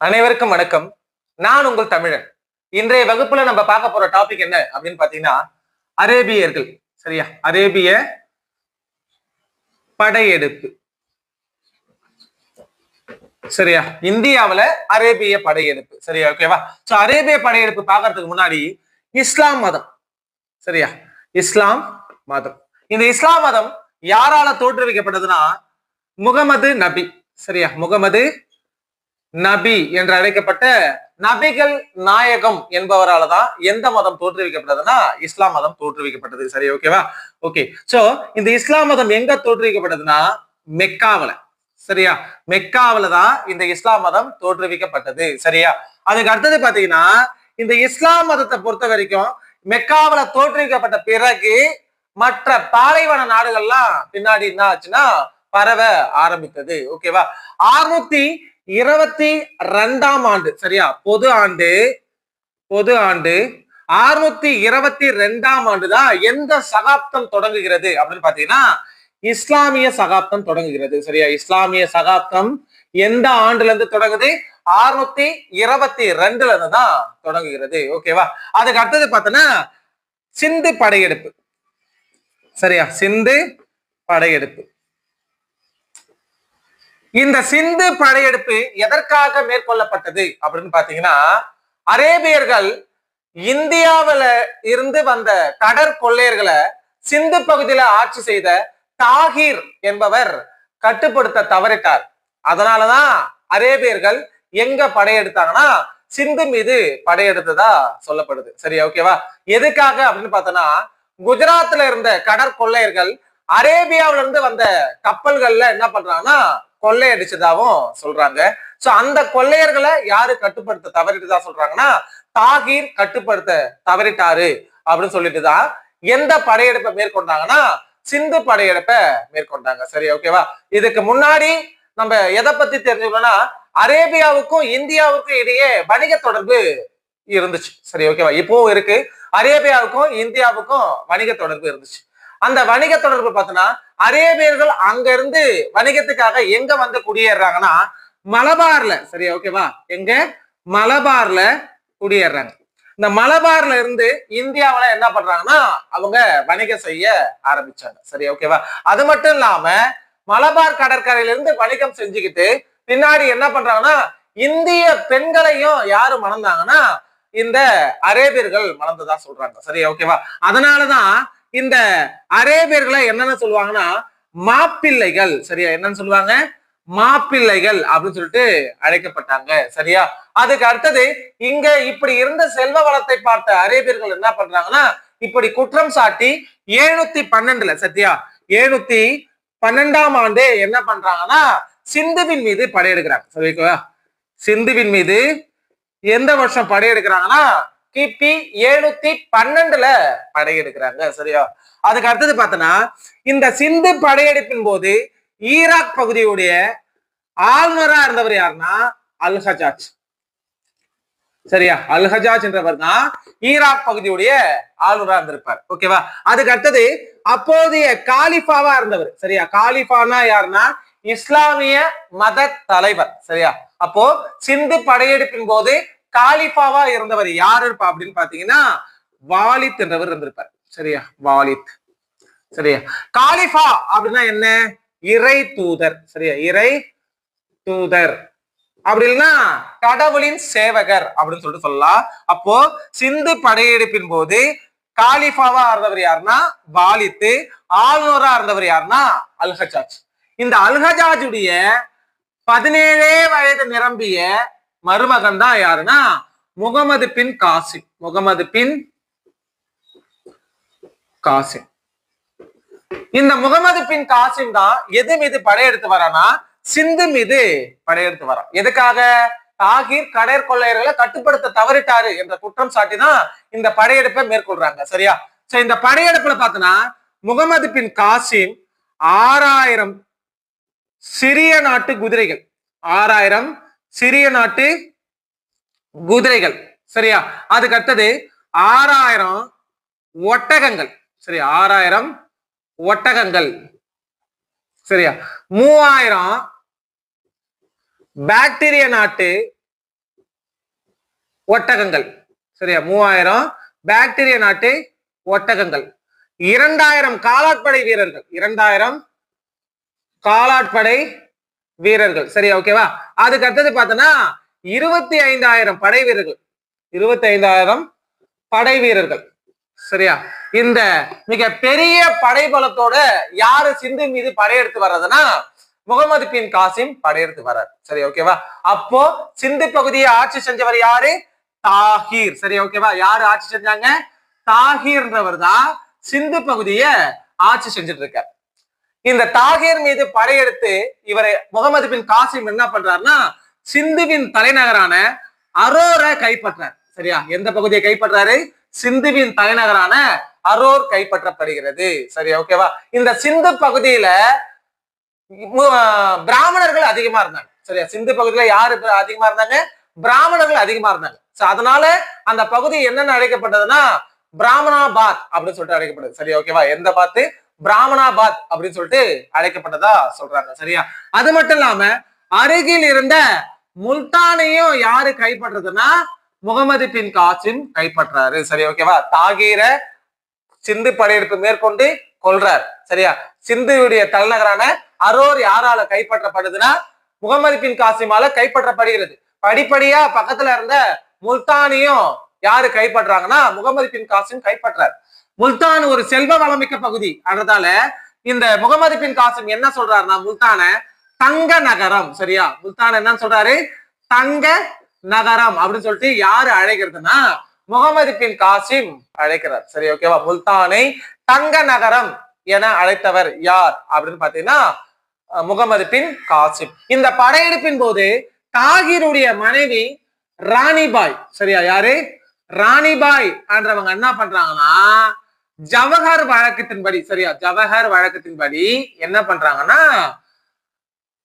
அனைவருக்கும் வணக்கம். நான் உங்கள் தமிழன். இன்றைய வகுப்புல நம்ம பார்க்க போற டாபிக் என்ன அப்படின்னு பாத்தீங்கன்னா, அரேபியர்கள். சரியா? அரேபிய படையெடுப்பு. சரியா? இந்தியாவுல அரேபிய படையெடுப்பு. சரியா? ஓகேவா? சோ அரேபிய படையெடுப்பு பார்க்கறதுக்கு முன்னாடி இஸ்லாம் மதம். சரியா? இஸ்லாம் மதம். இந்த இஸ்லாம் மதம் யாரால தோற்றுவிக்கப்பட்டதுன்னா முகமது நபி. சரியா? முகமது நபி என்று அழைக்கப்பட்ட நபிகள் நாயகம் என்பவரால் தான் எந்த மதம் தோற்றுவிக்கப்பட்டதுன்னா இஸ்லாம் மதம் தோற்றுவிக்கப்பட்டது. சரி, ஓகேவா? ஓகே. சோ இந்த இஸ்லாம் மதம் எங்க தோற்றுவிக்கப்பட்டதுன்னா மெக்காவுல. சரியா? மெக்காவுல தான் இந்த இஸ்லாம் மதம் தோற்றுவிக்கப்பட்டது. சரியா? அதுக்கு அடுத்தது பாத்தீங்கன்னா இந்த இஸ்லாம் மதத்தை பொறுத்த வரைக்கும் மெக்காவுல தோற்றுவிக்கப்பட்ட பிறகு மற்ற பாலைவன நாடுகள்லாம் பின்னாடி என்ன ஆச்சுன்னா பரவ ஆரம்பித்தது. ஓகேவா? 622ஆம் ஆண்டு. சரியா? பொது ஆண்டு 622ஆம் ஆண்டுதான் எந்த சகாப்தம் தொடங்குகிறது அப்படின்னு பாத்தீங்கன்னா இஸ்லாமிய சகாப்தம் தொடங்குகிறது. சரியா? இஸ்லாமிய சகாப்தம் எந்த ஆண்டுல இருந்து தொடங்குது? 622ல இருந்து தான் தொடங்குகிறது. ஓகேவா? அதுக்கு அடுத்தது பார்த்தோன்னா சிந்து படையெடுப்பு. சரியா? சிந்து படையெடுப்பு. இந்த சிந்து படையெடுப்பு எதற்காக மேற்கொள்ளப்பட்டது அப்படின்னு பாத்தீங்கன்னா அரேபியர்கள் இந்தியாவில இருந்து வந்த கடற்கொள்ளையர்களை சிந்து பகுதியில ஆட்சி செய்த தாகிர் என்பவர் கட்டுப்படுத்த தவறிட்டார். அதனாலதான் அரேபியர்கள் எங்க படையெடுத்தாங்கன்னா சிந்து மீது படையெடுத்ததா சொல்லப்படுது. சரி, ஓகேவா? எதுக்காக அப்படின்னு பார்த்தோன்னா குஜராத்ல இருந்த கடற்கொள்ளையர்கள் அரேபியாவில இருந்து வந்த கப்பல்கள்ல என்ன பண்றாங்கன்னா கொள்ளையடிச்சதாவும் சொல்றாங்க. சோ அந்த கொள்ளையர்களை யாரு கட்டுப்படுத்த தவறிட்டுதா சொல்றாங்கன்னா தாகிர் கட்டுப்படுத்த தவறிட்டாரு அப்படின்னு சொல்லிட்டுதான் எந்த படையெடுப்பை மேற்கொண்டாங்கன்னா சிந்து படையெடுப்பை மேற்கொண்டாங்க. சரி, ஓகேவா? இதுக்கு முன்னாடி நம்ம எதை பத்தி தெரிஞ்சுக்கணும்னா அரேபியாவுக்கும் இந்தியாவுக்கும் இடையே வணிக தொடர்பு இருந்துச்சு. சரி, ஓகேவா? இப்பவும் இருக்கு. அரேபியாவுக்கும் இந்தியாவுக்கும் வணிக தொடர்பு இருந்துச்சு. அந்த வணிக தொடர்பு பார்த்தோன்னா அரேபியர்கள் அங்க இருந்து வணிகத்துக்காக எங்க வந்து குடியேறாங்கன்னா மலபார்ல. சரியா? ஓகேவா? எங்க? மலபார்ல குடியேறாங்க. இந்த மலபார்ல இருந்து இந்தியாவில என்ன பண்றாங்கன்னா அவங்க வணிகம் செய்ய ஆரம்பிச்சாங்க. சரியா? ஓகேவா? அது மட்டும் இல்லாம மலபார் கடற்கரையில இருந்து வணிகம் செஞ்சுக்கிட்டு பின்னாடி என்ன பண்றாங்கன்னா இந்திய பெண்களையும் யாரு மணந்தாங்கன்னா இந்த அரேபியர்கள் மணந்ததா சொல்றாங்க. சரியா? ஓகேவா? அதனாலதான் இந்த அரேபியர்களை என்னன்னு சொல்லுவாங்கன்னா மாப்பிள்ளைகள். சரியா? என்னன்னு சொல்லுவாங்க? மாப்பிள்ளைகள் அப்படின்னு சொல்லிட்டு அழைக்கப்பட்டாங்க. சரியா? அதுக்கு அடுத்தது இங்க இப்படி இருந்த செல்வ வளத்தை பார்த்த அரேபியர்கள் என்ன பண்றாங்கன்னா இப்படி குற்றம் சாட்டி 712ல சத்தியா 712ஆம் ஆண்டு என்ன பண்றாங்கன்னா சிந்துவின் மீது படையெடுக்கிறாங்க. சரிங்களா? சிந்துவின் மீது எந்த வருஷம் படையெடுக்கிறாங்கன்னா கிபி 712ல படையெடுக்கிறாங்க. சரியா? அதுக்கு அடுத்தது பார்த்தோன்னா இந்த சிந்து படையெடுப்பின் போது ஈராக் பகுதியுடைய ஆளுநரா இருந்தவர் யாருன்னா அல் ஹஜாஜ். சரியா? அல் ஹஜாஜ் என்றவர் தான் ஈராக் பகுதியுடைய ஆளுநரா இருந்திருப்பார். ஓகேவா? அதுக்கு அடுத்தது அப்போதைய காலிஃபாவா இருந்தவர். சரியா? காலிஃபானா யாருன்னா இஸ்லாமிய மத தலைவர். சரியா? அப்போ சிந்து படையெடுப்பின் போது காலிஃபாவா இருந்தவர் யாரு இருப்பா அப்படின்னு பாத்தீங்கன்னா வாலித் என்றவர் இருந்திருப்பார். சரியா? வாலித். சரியா? காலிஃபா அப்படின்னா என்ன? இறை தூதர். சரியா? இறை தூதர் அப்படி இல்லைன்னா கடவுளின் சேவகர் அப்படின்னு சொல்லிட்டு சொல்லலாம். அப்போ சிந்து படையெடுப்பின் போது காலிஃபாவா இருந்தவர் யாருன்னா வாலித்து, ஆளுநரா இருந்தவர் யாருன்னா அல் ஹஜாஜ். இந்த அல் ஹஜாஜுடைய 17 வயது நிரம்பிய மருமகன் தான் யாருன்னா முகமது பின் காசிம். முகமது பின் காசிம். இந்த முகமது பின் காசிம் தான் எது மீது படையெடுத்து வரானா சிந்து மீது படையெடுத்து வரான். எதுக்காக? தாகிர் கடற்கொள்ளையர்களை கட்டுப்படுத்த தவறிட்டாரு என்ற குற்றம் சாட்டி தான் இந்த படையெடுப்பை மேற்கொள்றாங்க. சரியா? சோ இந்த படையெடுப்புல பார்த்தோன்னா முகமது பின் காசிம் 6000 சிறிய நாட்டு குதிரைகள் 6000 சிறிய நாட்டு குதிரைகள். சரியா? அதுக்கு அடுத்தது 6000 ஒட்டகங்கள். சரியா? 6000 ஒட்டகங்கள். சரியா? 3000 பாக்டீரிய நாட்டு ஒட்டகங்கள். சரியா, 3000 பாக்டீரிய நாட்டு ஒட்டகங்கள், 2000 காலாட்படை வீரர்கள், 2000 காலாட்படை வீரர்கள். சரியா, ஓகேவா. அதுக்கு அடுத்தது பார்த்தோன்னா 25,000 படை வீரர்கள், 25,000 படை வீரர்கள். சரியா, இந்த மிக பெரிய படைபலத்தோட யாரு சிந்து மீது படையெடுத்து வர்றதுன்னா முகமது பின் காசிம் படையெடுத்து வர்றார். சரி, ஓகேவா. அப்போ சிந்து பகுதியை ஆட்சி செஞ்சவர் யாரு? தாகீர். சரி, ஓகேவா. யாரு ஆட்சி செஞ்சாங்க? தாகீர்ன்றவர் தான் சிந்து பகுதியை ஆட்சி செஞ்சுட்டு இருக்கார். இந்த தாகீர் மீது படையெடுத்து இவரை முகமது பின் காசிம் என்ன பண்றாருன்னா சிந்துவின் தலைநகரான அரோரை கைப்பற்றார். சரியா, எந்த பகுதியை கைப்பற்றாரு? சிந்துவின் தலைநகரான அரோர் கைப்பற்றப்படுகிறது. சரியா, ஓகேவா. இந்த சிந்து பகுதியில பிராமணர்கள் அதிகமா இருந்தாங்க. சரியா, சிந்து பகுதியில யாரு அதிகமா இருந்தாங்க? பிராமணர்கள் அதிகமா இருந்தாங்க. அதனால அந்த பகுதி என்னன்னு அழைக்கப்பட்டதுன்னா பிராமணாபாத் அப்படின்னு சொல்லிட்டு அழைக்கப்படுது. சரியா, ஓகேவா. எந்த பாத்து? பிராமணாபாத் அப்படின்னு சொல்லிட்டு அழைக்கப்பட்டதா சொல்றாங்க. சரியா, அது மட்டும் இல்லாம அருகில் இருந்த முல்தானையும் யாரு கைப்பற்றதுன்னா முகமது பின் காசிம் கைப்பற்றாரு. சரி, ஓகேவா. தாகீரை சிந்து படையெடுப்பு மேற்கொண்டு கொல்றார். சரியா, சிந்துடைய தலைநகரான அரோர் யாரால கைப்பற்றப்படுதுன்னா முகமது பின் காசிமால கைப்பற்றப்படுகிறது. படிப்படியா பக்கத்துல இருந்த முல்தானியும் யாரு கைப்பற்றாங்கன்னா முகமது பின் காசிம் கைப்பற்றார். முல்தான் ஒரு செல்வ வளமிக்க பகுதி. அதனால இந்த முகமது பின் காசிம் என்ன சொல்றாருன்னா முல்தான தங்க நகரம். சரியா, முல்தான் என்ன சொல்றாரு? தங்க நகரம் அப்படின்னு சொல்லிட்டு யாரு அழைக்கிறதுனா முகமது பின் காசிம் அழைக்கிறார். சரி, ஓகேவா. முல்தானை தங்க நகரம் என அழைத்தவர் யார் அப்படின்னு பாத்தீங்கன்னா முகமது பின் காசிம். இந்த படையெடுப்பின் போது தாகீருடைய மனைவி ராணிபாய். சரியா, யாரு? ராணிபாய் என்றவங்க என்ன பண்றாங்கன்னா ஜவஹர் வழக்கத்தின்படி, சரியா, ஜவஹர் வழக்கத்தின்படி என்ன பண்றாங்கன்னா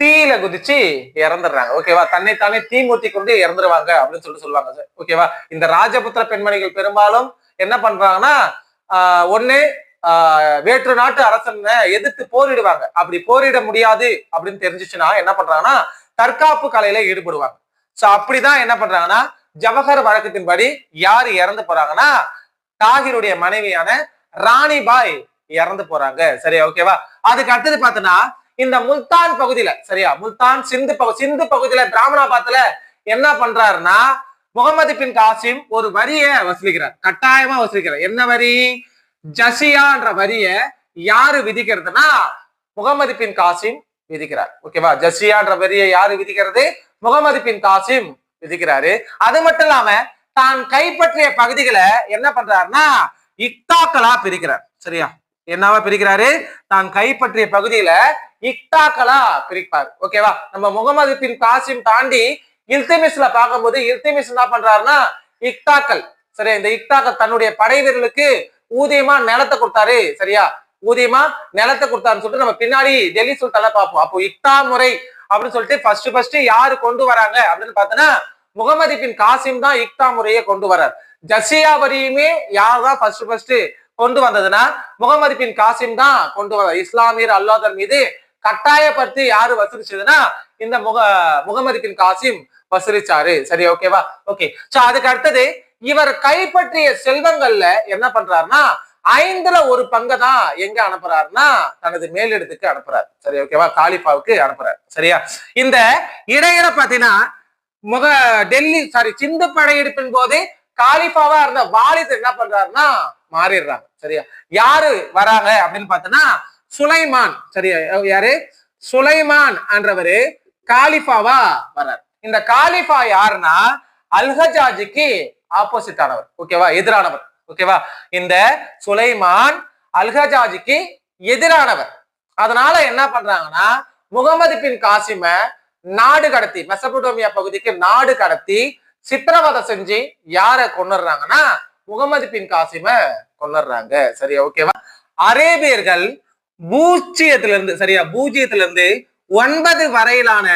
தீயில குதிச்சு இறந்துடுறாங்க. ஓகேவா. தன்னைத்தானே தீ மூட்டி கொண்டு இறந்துருவாங்க அப்படின்னு சொல்லுவாங்க. ஓகேவா. இந்த ராஜபுத்திர பெண்மணிகள் பெரும்பாலும் என்ன பண்றாங்கன்னா ஒண்ணு வேற்று நாட்டு அரசனை எதிர்த்து போரிடுவாங்க. அப்படி போரிட முடியாது அப்படின்னு தெரிஞ்சிச்சுன்னா என்ன பண்றாங்கன்னா தற்காப்பு கலையில ஈடுபடுவாங்க. சோ அப்படிதான் என்ன பண்றாங்கன்னா ஜவஹர் வழக்கத்தின்படி யாரு இறந்து போறாங்கன்னா தாகீருடைய மனைவியான ராணிபாய் இறந்து போறாங்க. சரியா, ஓகேவா. அதுக்கு அடுத்தது பார்த்தோன்னா இந்த முல்தான் பகுதியில, சரியா, முல்தான் சிந்து பகுதியில பிராமணாபாத்ல என்ன பண்றாருன்னா முகமது பின் காசிம் ஒரு வரியை வசூலிக்கிறார். கட்டாயமா வசூலிக்கிறார். என்ன வரி? ஜசியான்ற வரிய யாரு விதிக்கிறதுனா முகமது பின் காசிம் விதிக்கிறார். ஓகேவா. ஜசியான்ற வரியை யாரு விதிக்கிறது? முகமது பின் காசிம் விதிக்கிறாரு. அது மட்டும் இல்லாம தான் கைப்பற்றிய பகுதிகளை என்ன பண்றாருன்னா இக்தாக்களா பிரிக்கிறார். சரியா, என்னவா பிரிக்கிறாரு? தான் கைப்பற்றிய பகுதியில இக்தாக்களா பிரிப்பார். ஓகேவா. நம்ம முகமது பின் காசிம் தாண்டி இல்துமிஸ்ல பார்க்கும்போது இல்துமிஸ் என்ன பண்றாருன்னா இக்தாக்கள். சரியா, இந்த இக்தாக்கள் தன்னுடைய படை வீரர்களுக்கு ஊதியமா நிலத்தை கொடுத்தாரு. சரியா, ஊதியமா நிலத்தை கொடுத்தாருன்னு சொல்லிட்டு நம்ம பின்னாடி டெல்லி சுல்தான பார்ப்போம். அப்போ இக்தா முறை அப்படின்னு சொல்லிட்டு ஃபர்ஸ்ட் யாரு கொண்டு வராங்க அப்படின்னு பார்த்தோன்னா முகமது பின் காசிம் தான் இக்தா முறையை கொண்டு வர்றார். ஜசியா வரியுமே யார் தான் ஃபர்ஸ்ட் கொண்டு வந்ததுன்னா முகமது பின் காசிம் தான் கொண்டு வர. இஸ்லாமியர் அல்லாதர் மீது கட்டாயப்படுத்தி யாரு வசூலிச்சதுன்னா இந்த முகமது பின் காசிம் வசூலிச்சாரு. சரி, ஓகேவா. ஓகே, சோ அதுக்கு அடுத்தது இவர் கைப்பற்றிய செல்வங்கள்ல என்ன பண்றாருன்னா 1/5 பங்கை தான் எங்க அனுப்புறாருன்னா தனது மேலிடத்துக்கு அனுப்புறாரு. சரி, ஓகேவா. காலிஃபாவுக்கு அனுப்புறாரு. சரியா, இந்த இடையில பாத்தீங்கன்னா டெல்லி சிந்து படையெடுப்பின் போது காலிஃபாவா இருந்த வாலித் என்ன பண்றாருன்னா மாறிடுறாங்க. சரியா, யாரு வராங்க அப்படின்னு பார்த்தோன்னா சுலைமான். சரியா, யாரு? சுலைமான் என்றவரு காலிஃபாவா வர்றார். இந்த காலிஃபா யாருன்னா அல்ஹஜாஜிக்கு ஆப்போசிட் ஆனவர். ஓகேவா, எதிரானவர். ஓகேவா. இந்த சுலைமான் அல்ஹஜாஜிக்கு எதிரானவர். அதனால என்ன பண்றாங்கன்னா முகமது பின் காசிம நாடு கடத்தி மெசபடோமியா பகுதிக்கு நாடு கடத்தி சித்திரவதை செஞ்சு யார கொண்டுறாங்கன்னா முகமது பின் காசிம கொண்டுறாங்க. சரியா, ஓகேவா. அரேபியர்கள் பூஜ்ஜியத்திலிருந்து 9 வரையிலான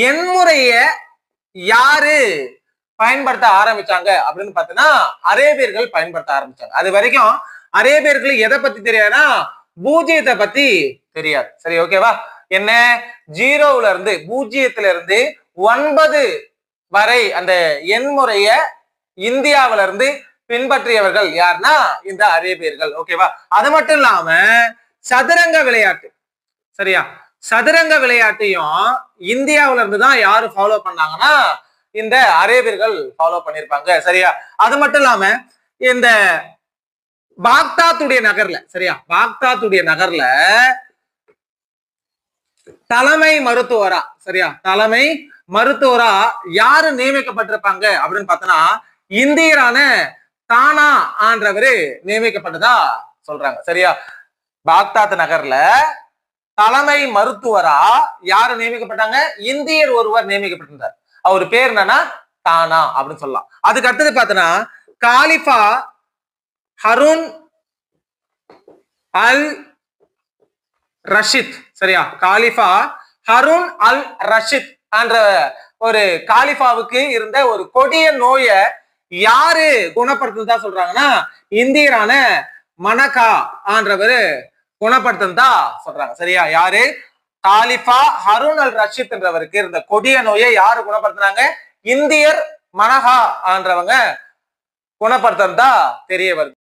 எண்முறைய யாரு பயன்படுத்த ஆரம்பிச்சாங்க அப்படின்னு பார்த்தீங்கன்னா அரேபியர்கள் பயன்படுத்த ஆரம்பிச்சாங்க. அது வரைக்கும் அரேபியர்களுக்கு எதை பத்தி தெரியாதுன்னா பூஜ்ஜியத்தை பத்தி தெரியாது. சரி, ஓகேவா. என்ன 0ல இருந்து 9 வரை அந்த எண்முறைய இந்தியாவில இருந்து பின்பற்றியவர்கள் யாருன்னா இந்த அரேபியர்கள். ஓகேவா? அது மட்டும் இல்லாம சதுரங்க விளையாட்டு, சரியா, சதுரங்க விளையாட்டையும் இந்தியாவில இருந்து தான் யாரு ஃபாலோ பண்ணாங்கன்னா இந்த அரேபியர்கள் ஃபாலோ பண்ணிருப்பாங்க. சரியா? அது மட்டும் இல்லாம இந்த பாக்தாத்துடைய நகர்ல, சரியா, பாக்தாத்துடைய நகர்ல தலைமை மருத்துவரா, சரியா, தலைமை மருத்துவரா யாரு நியமிக்கப்பட்டிருப்பாங்க அப்படின்னு பார்த்தோன்னா இந்தியரான தானா ஆன்றவரு நியமிக்கப்பட்டதா சொல்றாங்க. சரியா? பாக்தாத் நகர்ல தலைமை மருத்துவரா யாரு நியமிக்கப்பட்டாங்க? இந்தியர் ஒருவர் நியமிக்கப்பட்டிருந்தார். அவர் பேர் என்னன்னா தானா அப்படின்னு சொல்லலாம். அதுக்கு அடுத்தது பார்த்தோன்னா காலிஃபா ஹருன் அல் ரஷித், சரியா, காலிஃபா ஹருன் அல் ரஷித் என்ற ஒரு காலிஃபாவுக்கு இருந்த ஒரு கொடிய நோயை யாரு குணப்படுத்துறதா சொல்றாங்கன்னா இந்தியரான மனகா ஆன்றவரு குணப்படுத்துறதா சொல்றாங்க. சரியா? யாரு? காலிஃபா ஹருன் அல் ரஷித் என்றவருக்கு இருந்த கொடிய நோயை யாரு குணப்படுத்துறாங்க? இந்தியர் மனகா ஆன்றவங்க குணப்படுத்துறதா தெரிய வருது.